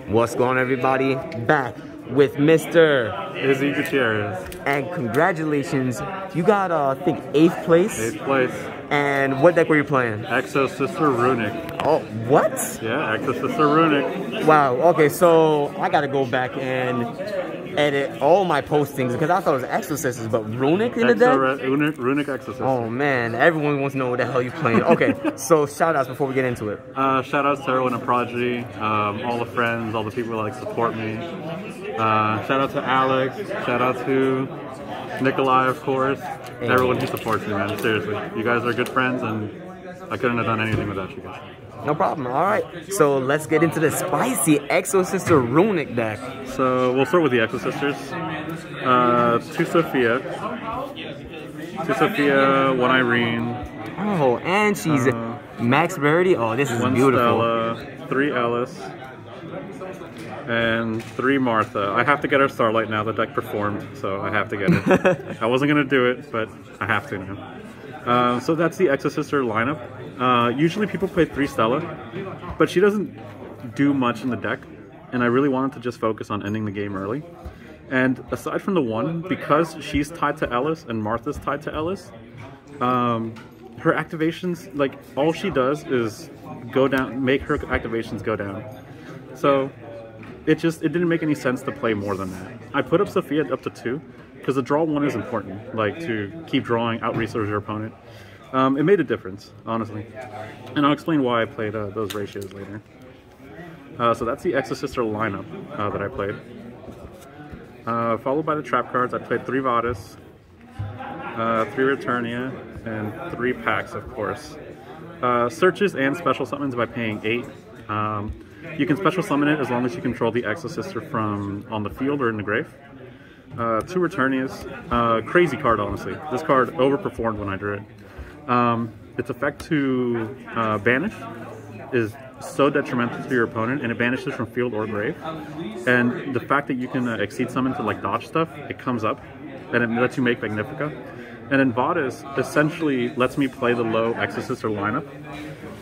What's going on, everybody? Back with Mr. Izzy Gutierrez. And congratulations, you got I think 8th place. 8th place. And what deck were you playing? Exosister Runic. Oh, what? Yeah, Exosister Runic. Wow. Okay, so I gotta go back and edit all my postings because I thought it was Exosisters, but Runic in the deck? Runic Exosister. Oh man, everyone wants to know what the hell you're playing. Okay, so shout outs before we get into it. Shout outs to everyone at Prodigy, all the friends, all the people who like support me. Shout out to Alex, shout out to Nikolai, of course. Hey. Everyone who supports me, man. Seriously, you guys are good friends, and I couldn't have done anything without you guys. No problem. All right, so let's get into the spicy Exosister Runic deck. So we'll start with the Exosisters. 2 Sophia, 1 Irene. Oh, and she's max rarity. Oh, this is 1 beautiful. Stella, 3 Alice, and 3 Martha. I have to get her Starlight now. The deck performed, so I have to get it. I wasn't gonna do it, but I have to now. So that's the Exosister lineup. Usually people play 3 Stella, but she doesn't do much in the deck, and I really wanted to just focus on ending the game early. And aside from the 1, because she's tied to Ellis and Martha's tied to Ellis, her activations, like, all she does is go down, make her activations go down. So it didn't make any sense to play more than that. I put up Sophia up to 2, because the draw 1 is important, like to keep drawing, out-resource your opponent. It made a difference, honestly. And I'll explain why I played those ratios later. So that's the Exosister lineup that I played. Followed by the trap cards, I played 3 Vadis, 3 Returnia, and 3 packs, of course. Searches and special summons by paying 8. You can special summon it as long as you control the Exosister from on the field or in the grave. 2 Returnias. Crazy card, honestly. This card overperformed when I drew it. Its effect to banish is so detrimental to your opponent, and it banishes from field or grave. And the fact that you can exceed summon to like dodge stuff, it comes up, and it lets you make Magnifica. And then Vadis essentially lets me play the low Exosister lineup.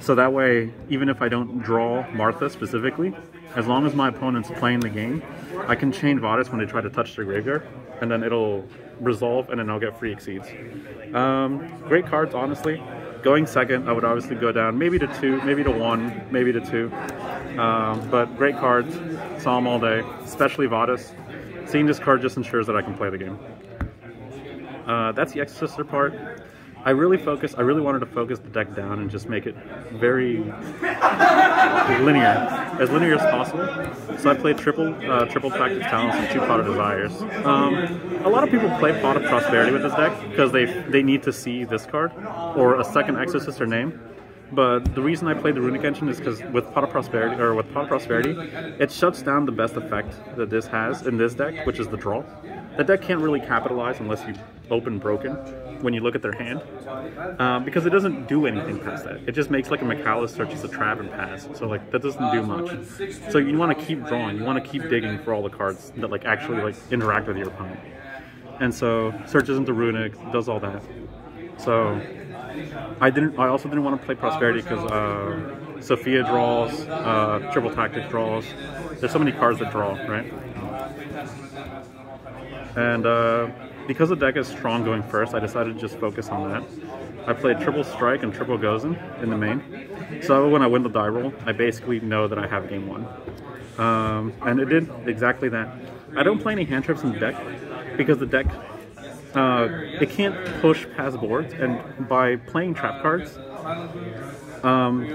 So that way, even if I don't draw Martha specifically, as long as my opponent's playing the game, I can chain Vadis when they try to touch their graveyard, and then it'll resolve, and then I'll get free exceeds. Great cards, honestly. Going second, I would obviously go down maybe to 2, maybe to 1, maybe to 2. But great cards, saw them all day, especially Vadis. Seeing this card just ensures that I can play the game. That's the Exosister part. I really wanted to focus the deck down and just make it very linear, as linear as possible. So I played triple Tactic Talents and 2 Pot of Desires. A lot of people play Pot of Prosperity with this deck because they need to see this card or a second Exosister name. But the reason I played the Runic Engine is because with Pot of Prosperity, it shuts down the best effect that this has in this deck, which is the draw. That deck can't really capitalize unless you open Broken when you look at their hand, because it doesn't do anything past that. It just makes like a McAllister, just a trap and pass. So like that doesn't do much. So you want to keep drawing, you want to keep digging for all the cards that like actually like interact with your opponent. And so searches into Runic, does all that. So I also didn't want to play Prosperity because Sophia draws, Triple Tactic draws. There's so many cards that draw, right? And because the deck is strong going first, I decided to just focus on that. I played Triple Strike and Triple Gozen in the main. So when I win the die roll, I basically know that I have game 1. And it did exactly that. I don't play any hand traps in the deck because the deck, it can't push past boards, and by playing trap cards,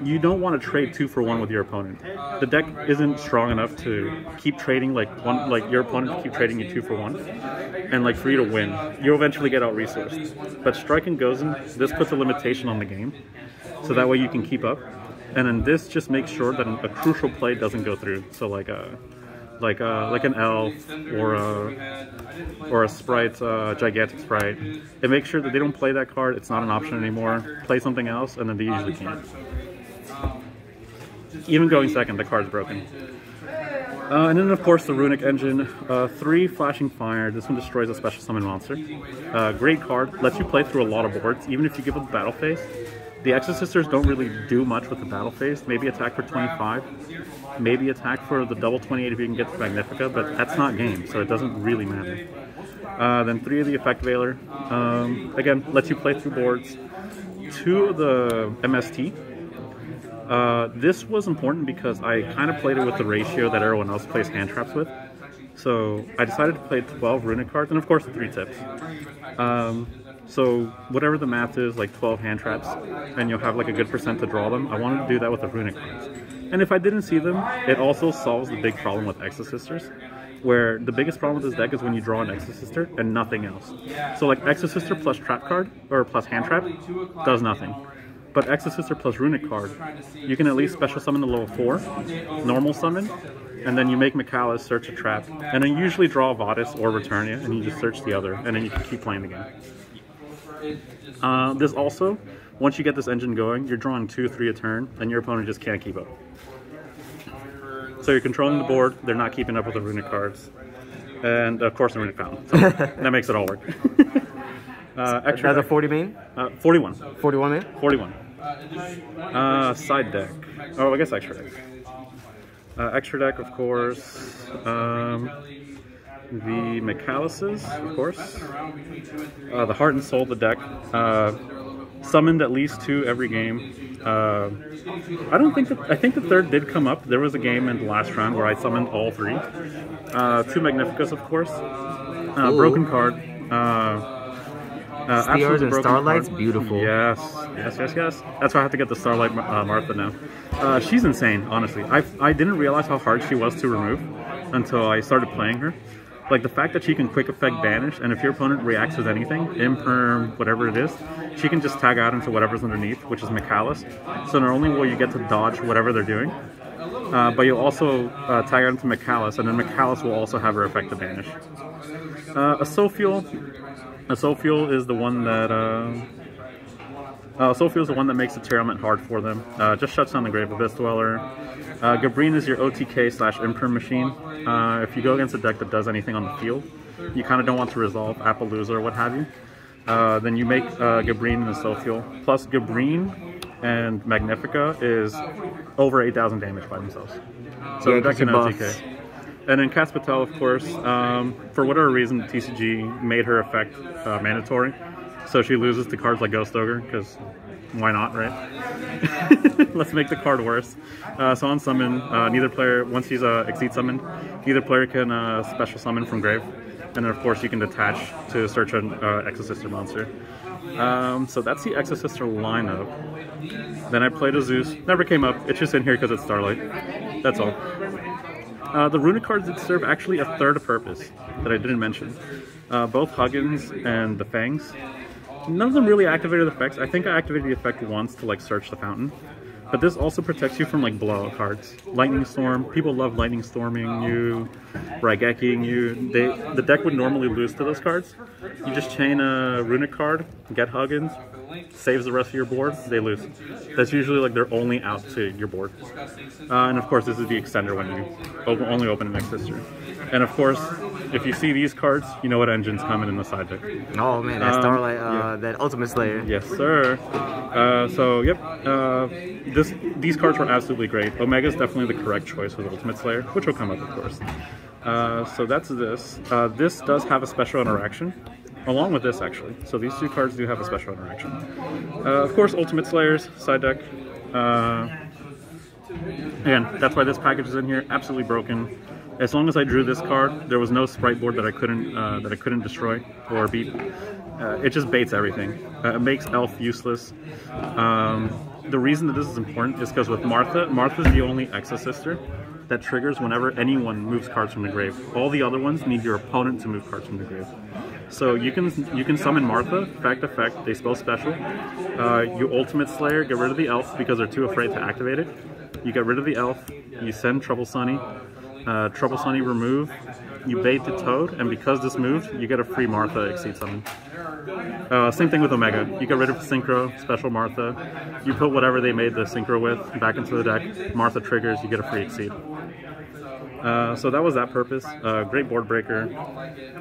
you don't want to trade 2 for 1 with your opponent. The deck isn't strong enough to keep trading like your opponent to keep trading you 2 for 1, and like for you to win. You'll eventually get out resourced. But Strike and Gozen, this puts a limitation on the game, so that way you can keep up. And then this just makes sure that a crucial play doesn't go through. So like an elf or a sprite, gigantic sprite. It makes sure that they don't play that card. It's not an option anymore. Play something else, and then they usually can't. Even going second, the card's broken. And then of course the Runic Engine, 3 Flashing Fire. This one destroys a special summon monster. Great card, lets you play through a lot of boards. Even if you give up the battle phase, The Exosisters don't really do much with the battle phase. Maybe attack for 25, maybe attack for the double 28 if you can get the Magnifica, but that's not game, so it doesn't really matter. Then 3 of the Effect Veiler. Again, lets you play through boards. 2 of the MST. This was important because I kind of played it with the ratio that everyone else plays hand traps with. So I decided to play 12 Runic cards, and of course 3 tips. So whatever the math is, like 12 hand traps, and you'll have like a good percent to draw them. I wanted to do that with the Runic cards. And if I didn't see them, it also solves the big problem with Exosisters, where the biggest problem with this deck is when you draw an Exosister and nothing else. So like Exosister plus trap card, or plus hand trap, does nothing. But Exosister plus Runic card, you can at least special summon the level 4, normal summon, and then you make Mikalis search a trap, and then you usually draw a Vadis or Returnia, and you just search the other, and then you can keep playing the game. This also, once you get this engine going, you're drawing 2-3 a turn, and your opponent just can't keep up. So you're controlling the board, they're not keeping up with the Runic cards, and of course the Runic Fountain. So that makes it all work. Extra that's a 40 main? 41. 41 main? 41. Side deck. Oh, I guess extra deck. Extra deck, of course. The Mikalises, of course. The Heart and Soul of the deck. Summoned at least 2 every game. I think the third did come up. There was a game in the last round where I summoned all 3. 2 Magnificas, of course. Broken card. Spears and Starlight's beautiful. Yes. That's why I have to get the Starlight Martha now. She's insane, honestly. I didn't realize how hard she was to remove until I started playing her. Like the fact that she can quick effect banish, and if your opponent reacts with anything, imperm, whatever it is, she can just tag out into whatever's underneath, which is Mikalis. So not only will you get to dodge whatever they're doing, but you'll also tag out into Mikalis, and then Mikalis will also have her effect to banish. A Soul Fuel is the one that Soul Fuel is the one that makes the Tearament hard for them. Just shuts down the Grave Abyss Dweller. Gabrine is your OTK/Imperm machine. If you go against a deck that does anything on the field, you kind of don't want to resolve Appaloosa or what have you, then you make Gabrine and the Soul Fuel. Plus Gabrine and Magnifica is over 8,000 damage by themselves. So yeah, the deck can OTK. And then Caspatel, of course, for whatever reason, TCG made her effect mandatory. So she loses to cards like Ghost Ogre, because why not, right? Let's make the card worse. So on summon, neither player, once he's Exceed summoned, neither player can special summon from grave. And then of course you can detach to search an Exosister monster. So that's the Exosister lineup. Then I played a Zeus, never came up, it's just in here because it's Starlight. That's all. The Runic cards that serve actually a third purpose that I didn't mention. Both Huggins and the Fangs. None of them really activated effects. I think I activated the effect once to like search the fountain. But this also protects you from like blowout cards. Lightning Storm, people love Lightning Storming you, Raigeki-ing you. The deck would normally lose to those cards. You just chain a Runic card, get Huggins, saves the rest of your board, they lose. That's usually like their only out to your board. And of course this is the extender when you only open an Exosister. And of course, if you see these cards, you know what engine's coming in the side deck. Oh man, that Starlight, yeah. That Ultimate Slayer. Yes, sir. So, yep. These cards were absolutely great. Omega is definitely the correct choice with Ultimate Slayer, which will come up, of course. So that's this. This does have a special interaction, along with this, actually. So these 2 cards do have a special interaction. Of course, Ultimate Slayers, side deck. Again, that's why this package is in here. Absolutely broken. As long as I drew this card, there was no sprite board that I couldn't destroy or beat. It just baits everything. It makes Elf useless. The reason that this is important is because with Martha's the only Exosister that triggers whenever anyone moves cards from the grave. All the other ones need your opponent to move cards from the grave. So you can summon Martha, effect, they spell special. You Ultimate Slayer, get rid of the Elf because they're too afraid to activate it. You get rid of the Elf, you send Trouble Sunny. Trouble Sunny remove, you bait the Toad, and because this moved, you get a free Martha Exceed summon. Same thing with Omega. You get rid of Synchro, special Martha. You put whatever they made the Synchro with back into the deck. Martha triggers, you get a free Exceed. So that was that purpose. Great board breaker.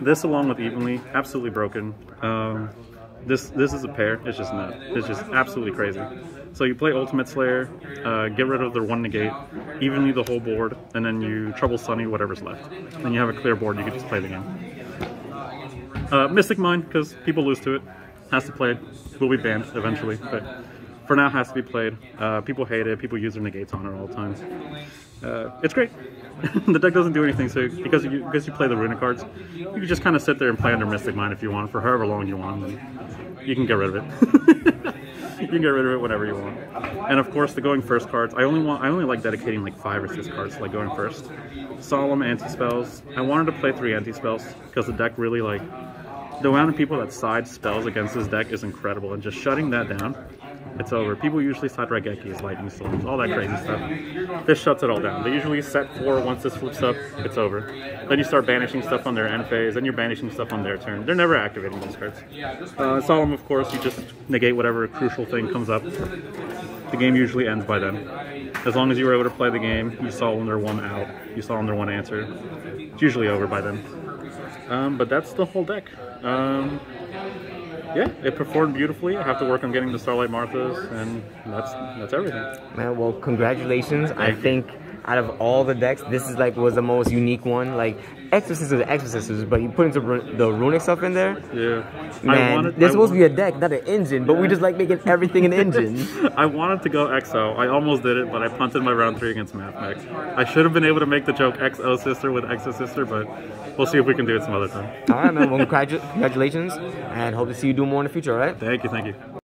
This along with Evenly, absolutely broken. This is a pair. It's just not. It's just absolutely crazy. So you play Ultimate Slayer, get rid of their 1 negate, evenly the whole board, and then you Trouble Sunny whatever's left. Then you have a clear board, you can just play the game. Mystic Mine, because people lose to it, has to play it. Will be banned eventually, but for now has to be played. People hate it, people use their negates on it all the time. It's great. The deck doesn't do anything, so because you play the Runic cards, you can just kind of sit there and play under Mystic Mine if you want, for however long you want, and you can get rid of it. You can get rid of it whenever you want. And of course, the going first cards, I only like dedicating like 5 or 6 cards to like going first. Solemn anti-spells. I wanted to play 3 anti-spells, because the deck really like, the amount of people that side spells against this deck is incredible, and just shutting that down, it's over. People usually side Raigekis, Lightning Storms, all that crazy stuff. This shuts it all down. They usually set 4 once this flips up, it's over. Then you start banishing stuff on their end phase, then you're banishing stuff on their turn. They're never activating those cards. Solemn, of course, you just negate whatever crucial thing comes up. The game usually ends by then. As long as you were able to play the game, you Solemn their 1 out, you Solemn their 1 answer. It's usually over by then. But that's the whole deck. Yeah, it performed beautifully. I have to work on getting the Starlight Marthas, and that's everything. Man, well, congratulations. I think out of all the decks, this is like was the most unique one. Like Exosisters are Exosisters, but you put into the Runic stuff in there. Yeah, man, there's supposed to be a deck, not an engine, but we just like making everything an engine. I wanted to go XO. I almost did it, but I punted my round 3 against Mathmech. I should have been able to make the joke Exosister with Exosister, but we'll see if we can do it some other time. All right, man. Well, congratulations, and hope to see you do more in the future. All right. Thank you.